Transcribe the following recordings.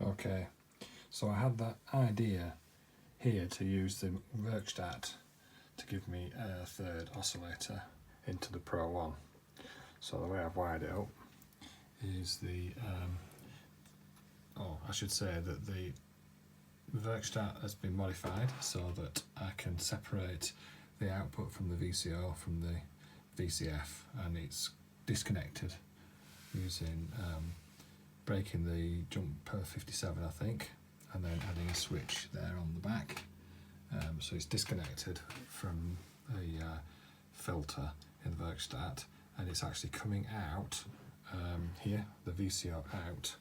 Okay, so I had that idea here to use the Werkstatt to give me a third oscillator into the Pro-1. So the way I've wired it up is I should say that the Werkstatt has been modified so that I can separate the output from the VCO from the VCF, and it's disconnected using breaking the jumper 57 I think, and then adding a switch there on the back. So it's disconnected from a filter in the Werkstatt, and it's actually coming out here. The VCO out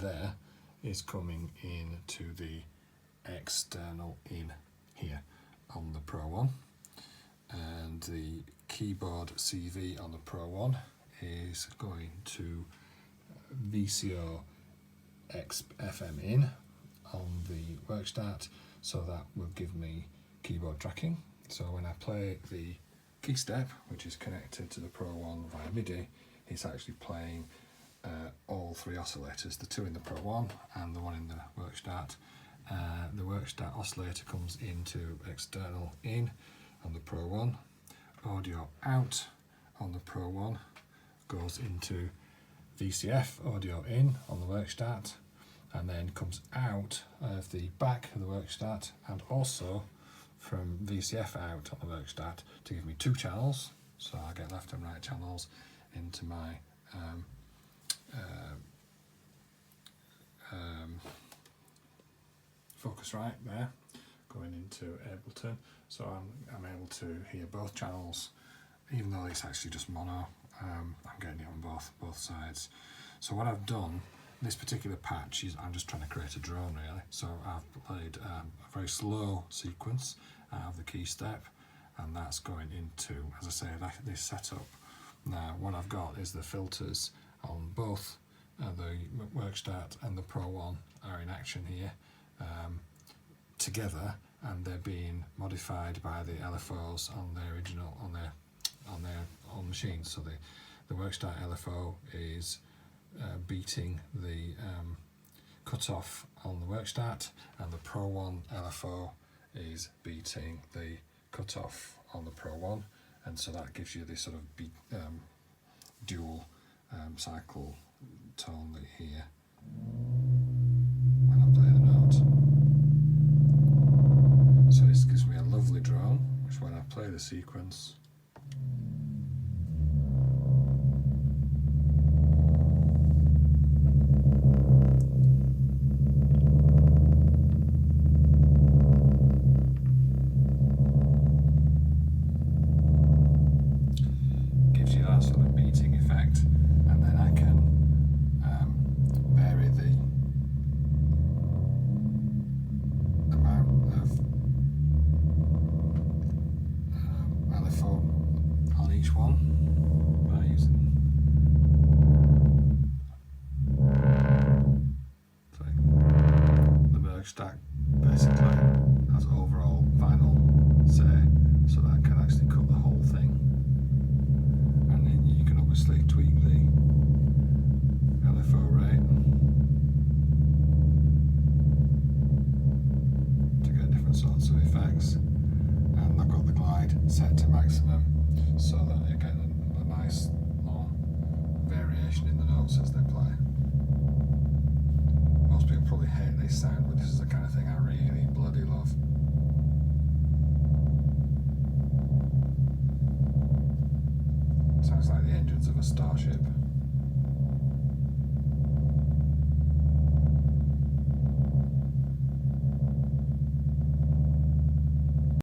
there is coming into the external in here on the Pro-1, and the keyboard CV on the Pro-1 is going to VCO FM in on the Werkstatt, so that will give me keyboard tracking. So when I play the key step, which is connected to the Pro-1 via MIDI, it's actually playing all three oscillators, the two in the Pro-1 and the one in the Werkstatt. The Werkstatt oscillator comes into external in on the Pro-1, audio out on the Pro-1 goes into VCF audio in on the Werkstatt, and then comes out of the back of the Werkstatt and also from VCF out on the Werkstatt to give me two channels, so I get left and right channels into my Focusrite there, going into Ableton, so I'm able to hear both channels, even though it's actually just mono. I'm getting it on both sides. So what I've done, this particular patch, is I'm just trying to create a drone really. So I've played a very slow sequence out of the key step, and that's going into, as I say, this setup. Now what I've got is the filters on both the Werkstatt and the Pro-1 are in action here together, and they're being modified by the LFOs on their original on their own machines. So the Werkstatt LFO is beating the cutoff on the Werkstatt, and the Pro-1 LFO is beating the cutoff on the Pro-1, and so that gives you this sort of dual cycle tone that you hear when I play the note. So this gives me a lovely drone, which when I play the sequence, gives you that sort of beating effect, and then I can vary the amount of LFO on each one by using the Werkstatt. Basically has overall final say, so that I can actually cut the whole thing, and then you can obviously tweak the LFO rate to get different sorts of effects, and I've got the glide set to maximum so that you get a nice more variation in the notes as they play. Most people probably hate this sound, but this is the kind of thing I really bloody love. Sounds like the engines of a starship.